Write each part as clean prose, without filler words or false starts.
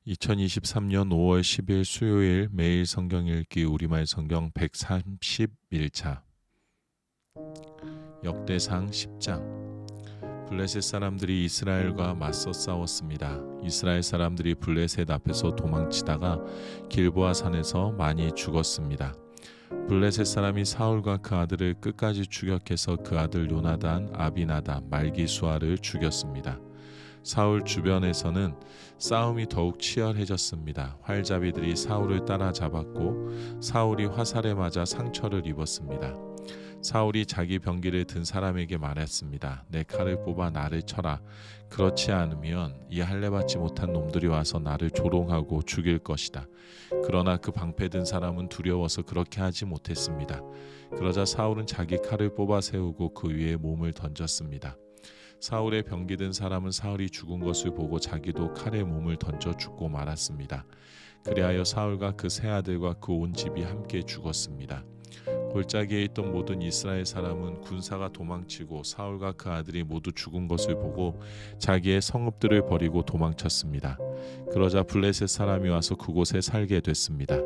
2023년 5월 10일 수요일 매일 성경 읽기 우리말 성경 131차 역대상 10장. 블레셋 사람들이 이스라엘과 맞서 싸웠습니다. 이스라엘 사람들이 블레셋 앞에서 도망치다가 길보아 산에서 많이 죽었습니다. 블레셋 사람이 사울과 그 아들을 끝까지 추격해서 그 아들 요나단, 아비나답, 말기수아를 죽였습니다. 사울 주변에서는 싸움이 더욱 치열해졌습니다. 활잡이들이 사울을 따라잡았고 사울이 화살에 맞아 상처를 입었습니다. 사울이 자기 병기를 든 사람에게 말했습니다. 내 칼을 뽑아 나를 쳐라. 그렇지 않으면 이 할례받지 못한 놈들이 와서 나를 조롱하고 죽일 것이다. 그러나 그 방패 든 사람은 두려워서 그렇게 하지 못했습니다. 그러자 사울은 자기 칼을 뽑아 세우고 그 위에 몸을 던졌습니다. 사울의 병기 든 사람은 사울이 죽은 것을 보고 자기도 칼에 몸을 던져 죽고 말았습니다. 그리하여 사울과 그 세 아들과 그 온 집이 함께 죽었습니다. 골짜기에 있던 모든 이스라엘 사람은 군사가 도망치고 사울과 그 아들이 모두 죽은 것을 보고 자기의 성읍들을 버리고 도망쳤습니다. 그러자 블레셋 사람이 와서 그곳에 살게 됐습니다.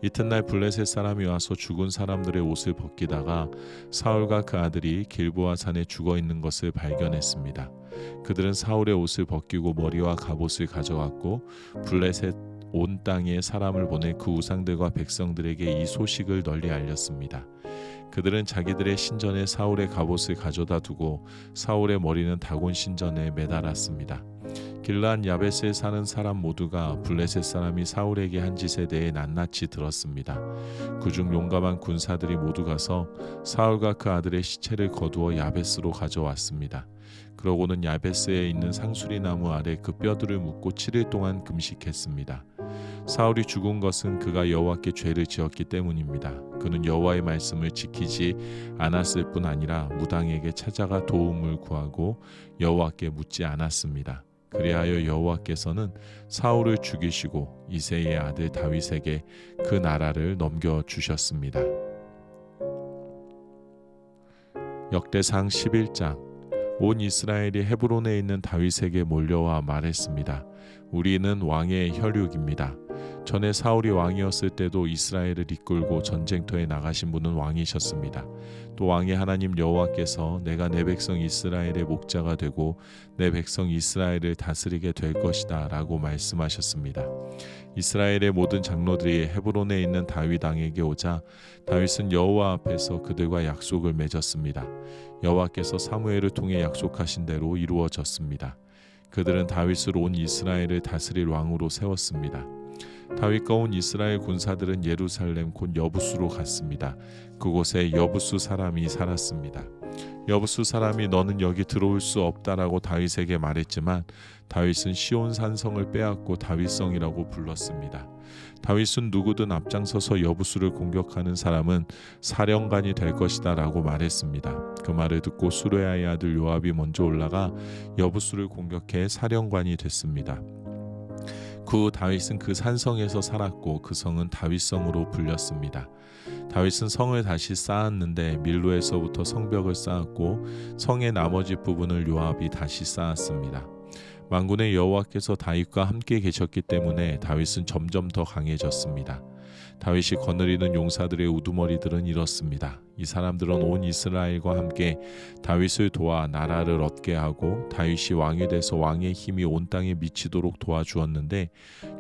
이튿날 블레셋 사람이 와서 죽은 사람들의 옷을 벗기다가 사울과 그 아들이 길보아 산에 죽어 있는 것을 발견했습니다. 그들은 사울의 옷을 벗기고 머리와 갑옷을 가져갔고 블레셋 온 땅에 사람을 보내 그 우상들과 백성들에게 이 소식을 널리 알렸습니다. 그들은 자기들의 신전에 사울의 갑옷을 가져다 두고 사울의 머리는 다곤 신전에 매달았습니다. 길르앗 야베스에 사는 사람 모두가 블레셋 사람이 사울에게 한 짓에 대해 낱낱이 들었습니다. 그중 용감한 군사들이 모두 가서 사울과 그 아들의 시체를 거두어 야베스로 가져왔습니다. 그러고는 야베스에 있는 상수리 나무 아래 그 뼈들을 묶고 7일 동안 금식했습니다. 사울이 죽은 것은 그가 여호와께 죄를 지었기 때문입니다. 그는 여호와의 말씀을 지키지 않았을 뿐 아니라 무당에게 찾아가 도움을 구하고 여호와께 묻지 않았습니다. 그리하여 여호와께서는 사울을 죽이시고 이새의 아들 다윗에게 그 나라를 넘겨주셨습니다. 역대상 11장. 온 이스라엘이 헤브론에 있는 다윗에게 몰려와 말했습니다. 우리는 왕의 혈육입니다. 전에 사울이 왕이었을 때도 이스라엘을 이끌고 전쟁터에 나가신 분은 왕이셨습니다. 또 왕의 하나님 여호와께서 내가 내 백성 이스라엘의 목자가 되고 내 백성 이스라엘을 다스리게 될 것이다 라고 말씀하셨습니다. 이스라엘의 모든 장로들이 헤브론에 있는 다윗 왕에게 오자 다윗은 여호와 앞에서 그들과 약속을 맺었습니다. 여호와께서 사무엘을 통해 약속하신 대로 이루어졌습니다. 그들은 다윗을 온 이스라엘을 다스릴 왕으로 세웠습니다. 다윗과 온 이스라엘 군사들은 예루살렘 곧 여부수로 갔습니다. 그곳에 여부수 사람이 살았습니다. 여부수 사람이 너는 여기 들어올 수 없다라고 다윗에게 말했지만 다윗은 시온 산성을 빼앗고 다윗성이라고 불렀습니다. 다윗은 누구든 앞장서서 여부수를 공격하는 사람은 사령관이 될 것이다 라고 말했습니다. 그 말을 듣고 수레아의 아들 요압이 먼저 올라가 여부수를 공격해 사령관이 됐습니다. 그 후 다윗은 그 산성에서 살았고 그 성은 다윗성으로 불렸습니다. 다윗은 성을 다시 쌓았는데 밀로에서부터 성벽을 쌓았고 성의 나머지 부분을 요압이 다시 쌓았습니다. 만군의 여호와께서 다윗과 함께 계셨기 때문에 다윗은 점점 더 강해졌습니다. 다윗이 거느리는 용사들의 우두머리들은 이렇습니다. 이 사람들은 온 이스라엘과 함께 다윗을 도와 나라를 얻게 하고 다윗이 왕이 돼서 왕의 힘이 온 땅에 미치도록 도와주었는데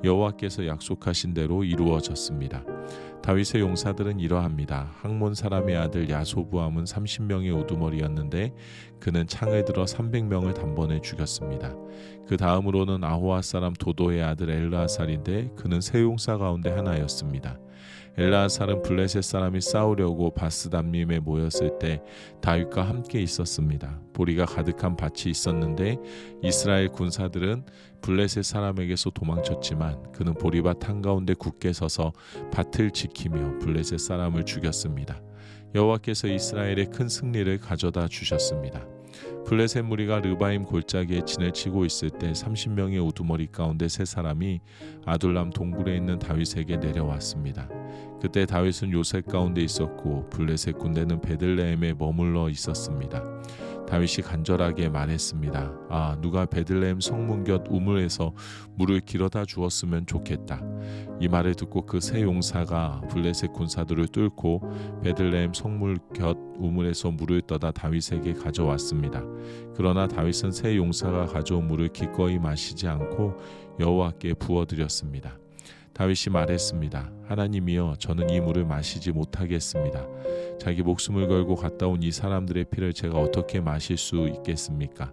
여호와께서 약속하신 대로 이루어졌습니다. 다윗의 용사들은 이러합니다. 학몬 사람의 아들 야소부암은 30명의 우두머리였는데 그는 창을 들어 300명을 단번에 죽였습니다. 그 다음으로는 아호아 사람 도도의 아들 엘르아살인데 그는 세 용사 가운데 하나였습니다. 엘르아살은 블레셋 사람이 싸우려고 바스담림에 모였을 때 다윗과 함께 있었습니다. 보리가 가득한 밭이 있었는데 이스라엘 군사들은 블레셋 사람에게서 도망쳤지만 그는 보리밭 한가운데 굳게 서서 밭을 지키며 블레셋 사람을 죽였습니다. 여호와께서 이스라엘에 큰 승리를 가져다 주셨습니다. 블레셋 무리가 르바임 골짜기에 진을 치고 있을 때 30명의 우두머리 가운데 세 사람이 아둘람 동굴에 있는 다윗에게 내려왔습니다. 그때 다윗은 요셉 가운데 있었고 블레셋 군대는 베들레헴에 머물러 있었습니다. 다윗이 간절하게 말했습니다. 누가 베들레헴 성문 곁 우물에서 물을 길어다 주었으면 좋겠다. 이 말을 듣고 그 세 용사가 블레셋 군사들을 뚫고 베들레헴 성문 곁 우물에서 물을 떠다 다윗에게 가져왔습니다. 그러나 다윗은 세 용사가 가져온 물을 기꺼이 마시지 않고 여호와께 부어드렸습니다. 다윗이 말했습니다. 하나님이여, 저는 이 물을 마시지 못하겠습니다. 자기 목숨을 걸고 갔다 온 이 사람들의 피를 제가 어떻게 마실 수 있겠습니까?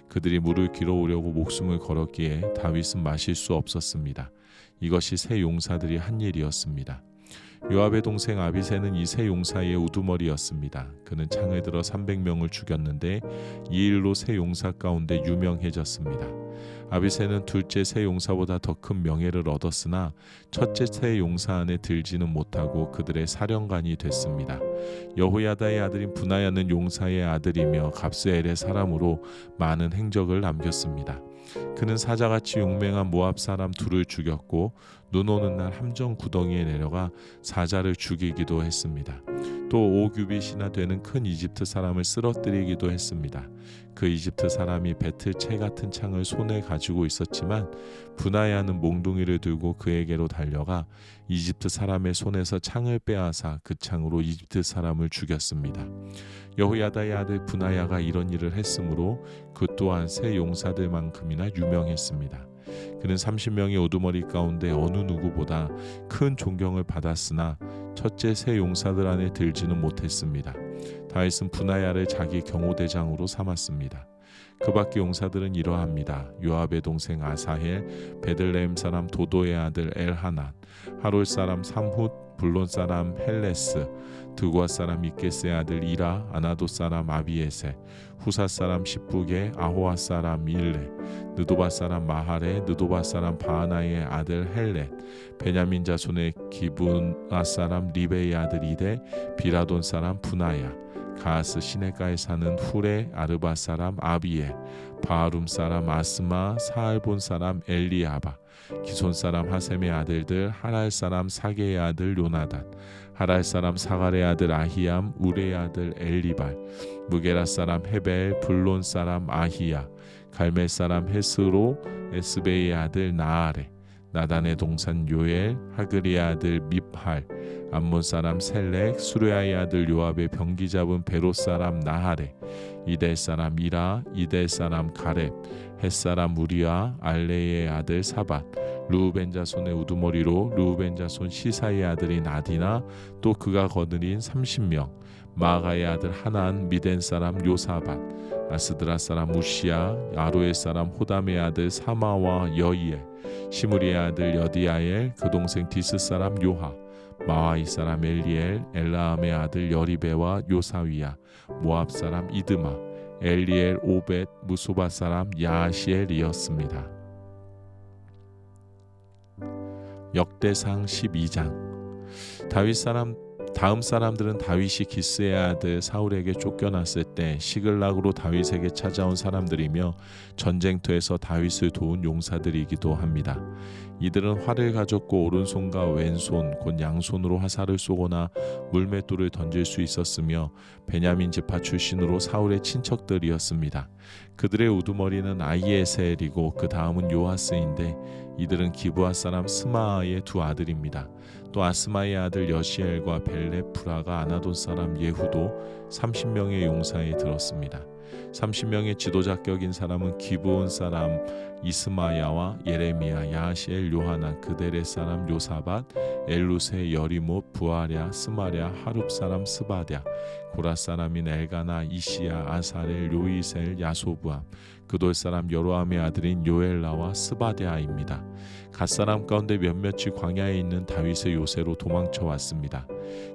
그들이 물을 길어오려고 목숨을 걸었기에 다윗은 마실 수 없었습니다. 이것이 세 용사들이 한 일이었습니다. 요압의 동생 아비새는 이 세 용사의 우두머리였습니다. 그는 창을 들어 300명을 죽였는데 이 일로 세 용사 가운데 유명해졌습니다. 아비새는 둘째 세 용사보다 더 큰 명예를 얻었으나 첫째 세 용사 안에 들지는 못하고 그들의 사령관이 됐습니다. 여호야다의 아들인 분하야는 용사의 아들이며 갑스엘의 사람으로 많은 행적을 남겼습니다. 그는 사자같이 용맹한 모압 사람 둘을 죽였고 눈 오는 날 함정 구덩이에 내려가 사자를 죽이기도 했습니다. 또 5규빗이나 되는 큰 이집트 사람을 쓰러뜨리기도 했습니다. 그 이집트 사람이 배틀 채 같은 창을 손에 가지고 있었지만 분하야는 몽둥이를 들고 그에게로 달려가 이집트 사람의 손에서 창을 빼앗아 그 창으로 이집트 사람을 죽였습니다. 여호야다의 아들 분하야가 이런 일을 했으므로 그 또한 세 용사들만큼이나 유명했습니다. 그는 30명의 우두머리 가운데 어느 누구보다 큰 존경을 받았으나 첫째 세 용사들 안에 들지는 못했습니다. 다윗은 분하야를 자기 경호대장으로 삼았습니다. 그 밖의 용사들은 이러합니다. 요압의 동생 아사헬, 베들레헴 사람 도도의 아들 엘하난, 하롤 사람 삼훗, 블론 사람 헬레스, 드구아 사람 이게스의 아들 이라, 아나도 사람 아비에셀, 후사 사람 십부게, 아호아 사람 일레, 느도바 사람 마하레, 느도바 사람 바하나의 아들 헬렛, 베냐민 자손의 기브아 사람 리베의 아들 이데, 비라돈 사람 분하야, 가스 시내가에 사는 후레 아르바 사람 아비엘, 바하룸 사람 아스마, 사알본 사람 엘리아바, 기손 사람 하셈의 아들들, 하랄 사람 사게의 아들 요나단, 하랄 사람 사갈의 아들 아히암, 우레의 아들 엘리발, 무게라 사람 헤벨, 블론 사람 아히야, 갈멜 사람 헤스로, 에스베의 아들 나아레, 나단의 동산 요엘, 하그리의 아들 밉할, 암몬 사람 셀렉, 수레아의 아들 요압의 병기 잡은 베롯 사람 나하레, 이델 사람 이라, 이델 사람 가렙, 헷 사람 우리아, 알레의 아들 사밧, 르우벤 자손의 우두머리로 르우벤 자손 시사의 아들인 아디나, 또 그가 거느린 30명, 마가의 아들 하난, 미덴 사람 요사밧, 아스드라 사람 우시야, 아로의 사람 호담의 아들 사마와 여이엘, 시므리의 아들 여디아엘, 그 동생 디스 사람 요하, 마와이 사람 엘리엘, 엘라함의 아들 여리베와 요사위야, 모압 사람 이드마, 엘리엘 오벳, 무소바 사람 야시엘이었습니다. 역대상 12장. 다음 사람들은 다윗이 기스의 아들 사울에게 쫓겨났을 때 시글락으로 다윗에게 찾아온 사람들이며 전쟁터에서 다윗을 도운 용사들이기도 합니다. 이들은 활을 가졌고 오른손과 왼손 곧 양손으로 화살을 쏘거나 물맷돌을 던질 수 있었으며 베냐민 지파 출신으로 사울의 친척들이었습니다. 그들의 우두머리는 아히에셀이고 그 다음은 요하스인데 이들은 기브아 사람 스마아의 두 아들입니다. 또 아스마의 아들 여시엘과 벨레프라가 아나돈 사람 예후도 30명의 용사에 들었습니다. 30명의 지도자격인 사람은 기브온 사람 이스마야와 예레미야, 야시엘, 요하나, 그델의 사람 요사밧, 엘루세, 여리못, 부아랴, 스마랴, 하룹 사람 스바랴, 고라 사람인 엘가나, 이시야, 아사렐, 요이셀, 야소부암, 그돌 사람 여로함의 아들인 요엘라와 스바랴입니다. 갓 사람 가운데 몇몇이 광야에 있는 다윗의 요새로 도망쳐 왔습니다.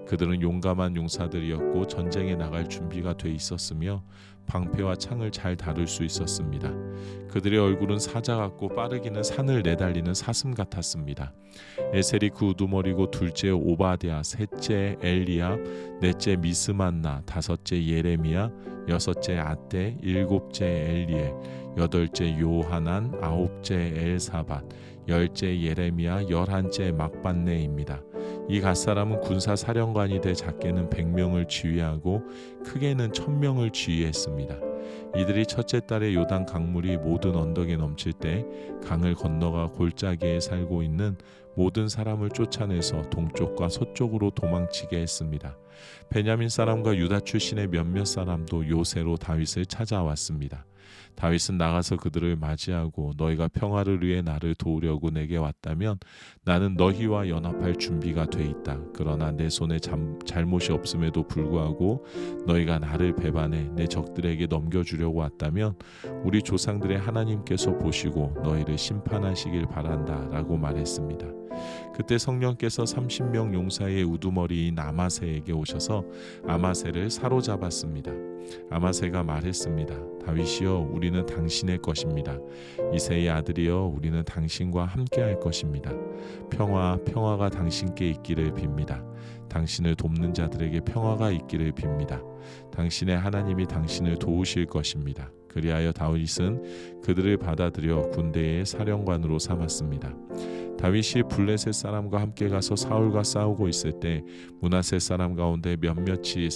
그들은 용감한 용사들이었고 전쟁에 나갈 준비가 돼 있었으며 방패와 창을 잘 다룰 수 있었습니다. 그들의 얼굴은 사자 같고 빠르기는 산을 내달리는 사슴 같았습니다. 에셀이 그 우두머리고 둘째 오바댜, 셋째 엘리압, 넷째 미스만나, 다섯째 예레미야, 여섯째 아떼, 일곱째 엘리엘, 여덟째 요하난, 아홉째 엘사밧, 열째 예레미야, 열한째 막반네입니다. 이 갓사람은 군사 사령관이 돼 작게는 100명을 지휘하고 크게는 1000명을 지휘했습니다. 이들이 첫째 달에 요단 강물이 모든 언덕에 넘칠 때 강을 건너가 골짜기에 살고 있는 모든 사람을 쫓아내서 동쪽과 서쪽으로 도망치게 했습니다. 베냐민 사람과 유다 출신의 몇몇 사람도 요새로 다윗을 찾아왔습니다. 다윗은 나가서 그들을 맞이하고 너희가 평화를 위해 나를 도우려고 내게 왔다면 나는 너희와 연합할 준비가 돼 있다. 그러나 내 손에 잘못이 없음에도 불구하고 너희가 나를 배반해 내 적들에게 넘겨주려고 왔다면 우리 조상들의 하나님께서 보시고 너희를 심판하시길 바란다 라고 말했습니다. 그때 성령께서 30명 용사의 우두머리인 아마세에게 오셔서 아마세를 사로잡았습니다. 아마세가 말했습니다. 다윗이여, 우리는 당신의 것입니다. 이새의 아들이여, 우리는 당신과 함께할 것입니다. 평화가 당신께 있기를 빕니다. 당신을 돕는 자들에게 평화가 있기를 빕니다. 당신의 하나님이 당신을 도우실 것입니다. 그리하여 다윗은 그들을 받아들여 군대의 사령관으로 삼았습니다. 다윗이 블레셋 사람과 함께 가서 사울과 싸우고 있을 때 므낫세 사람 가운데 몇몇이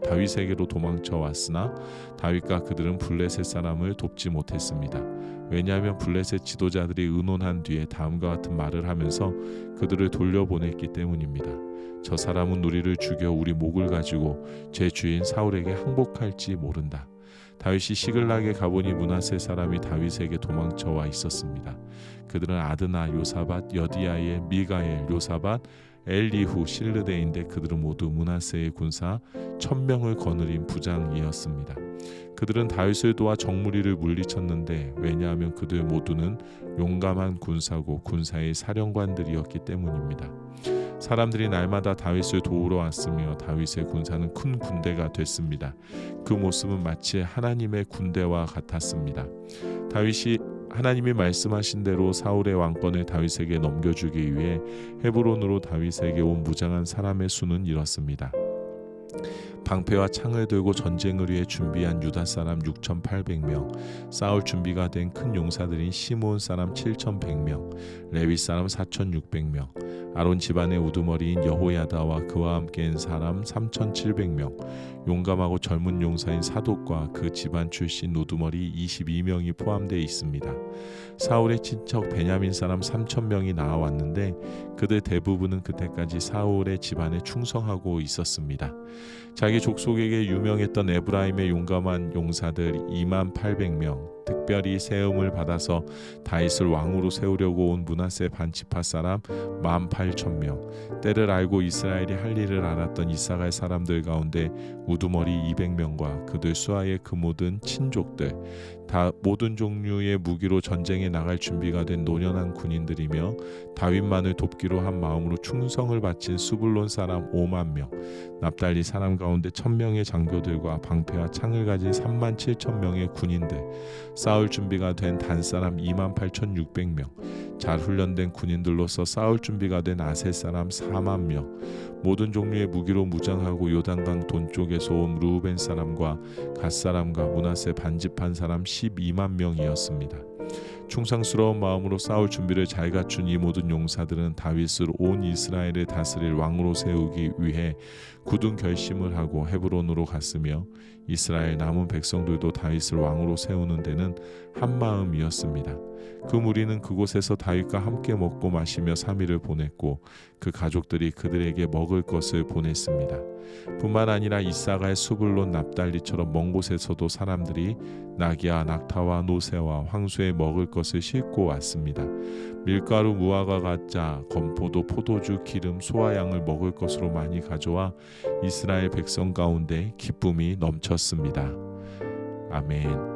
다윗에게로 도망쳐 왔으나 다윗과 그들은 블레셋 사람을 돕지 못했습니다. 왜냐하면 블레셋 지도자들이 의논한 뒤에 다음과 같은 말을 하면서 그들을 돌려보냈기 때문입니다. 저 사람은 우리를 죽여 우리 목을 가지고 제 주인 사울에게 항복할지 모른다. 다윗이 시글락에 가보니 므낫세 사람이 다윗에게 도망쳐 와 있었습니다. 그들은 아드나, 요사밧, 여디아의, 미가엘, 요사밧, 엘리후, 실르데인데 그들은 모두 므낫세의 군사 1000명을 거느린 부장이었습니다. 그들은 다윗을 도와 적무리를 물리쳤는데 왜냐하면 그들 모두는 용감한 군사고 군사의 사령관들이었기 때문입니다. 사람들이 날마다 다윗을 도우러 왔으며 다윗의 군사는 큰 군대가 됐습니다. 그 모습은 마치 하나님의 군대와 같았습니다. 다윗이 하나님이 말씀하신 대로 사울의 왕권을 다윗에게 넘겨주기 위해 헤브론으로 다윗에게 온 무장한 사람의 수는 이렇습니다. 방패와 창을 들고 전쟁을 위해 준비한 유다 사람 6,800명, 싸울 준비가 된 큰 용사들인 시므온 사람 7,100명, 레위 사람 4,600명, 아론 집안의 우두머리인 여호야다와 그와 함께한 사람 3,700명, 용감하고 젊은 용사인 사독과 그 집안 출신 우두머리 22명이 포함되어 있습니다. 사울의 친척 베냐민 사람 3,000명이 나와왔는데 그들 대부분은 그때까지 사울의 집안에 충성하고 있었습니다. 자기 족속에게 유명했던 에브라임의 용감한 용사들 28,000명, 특별히 세움을 받아서 다윗을 왕으로 세우려고 온 므낫세 반지파 사람 18,000명, 때를 알고 이스라엘이 할 일을 알았던 이사갈 사람들 가운데 우두머리 200명과 그들 수하의 그 모든 친족들, 다 모든 종류의 무기로 전쟁에 나갈 준비가 된 노련한 군인들이며 다윗만을 돕기로 한 마음으로 충성을 바친 수불론 사람 50,000명, 납달리 사람 가운데 1,000명의 장교들과 방패와 창을 가진 37,000명의 군인들, 싸울 준비가 된 단 사람 28,600명, 잘 훈련된 군인들로서 싸울 준비가 된 아셋 사람 40,000명, 모든 종류의 무기로 무장하고 요단강 동쪽에서 온 르우벤 사람과 갓 사람과 므낫세 반집한 사람 120,000명이었습니다. 충성스러운 마음으로 싸울 준비를 잘 갖춘 이 모든 용사들은 다윗을 온 이스라엘을 다스릴 왕으로 세우기 위해 굳은 결심을 하고 헤브론으로 갔으며 이스라엘 남은 백성들도 다윗을 왕으로 세우는 데는 한마음이었습니다. 그 무리는 그곳에서 다윗과 함께 먹고 마시며 3일을 보냈고 그 가족들이 그들에게 먹을 것을 보냈습니다. 뿐만 아니라 이사갈, 수불론, 납달리처럼 먼 곳에서도 사람들이 낙이와 낙타와 노새와 황소에 먹을 것을 싣고 왔습니다. 밀가루, 무화과, 가짜, 건포도, 포도주, 기름, 소와 양을 먹을 것으로 많이 가져와 이스라엘 백성 가운데 기쁨이 넘쳤습니다. 아멘.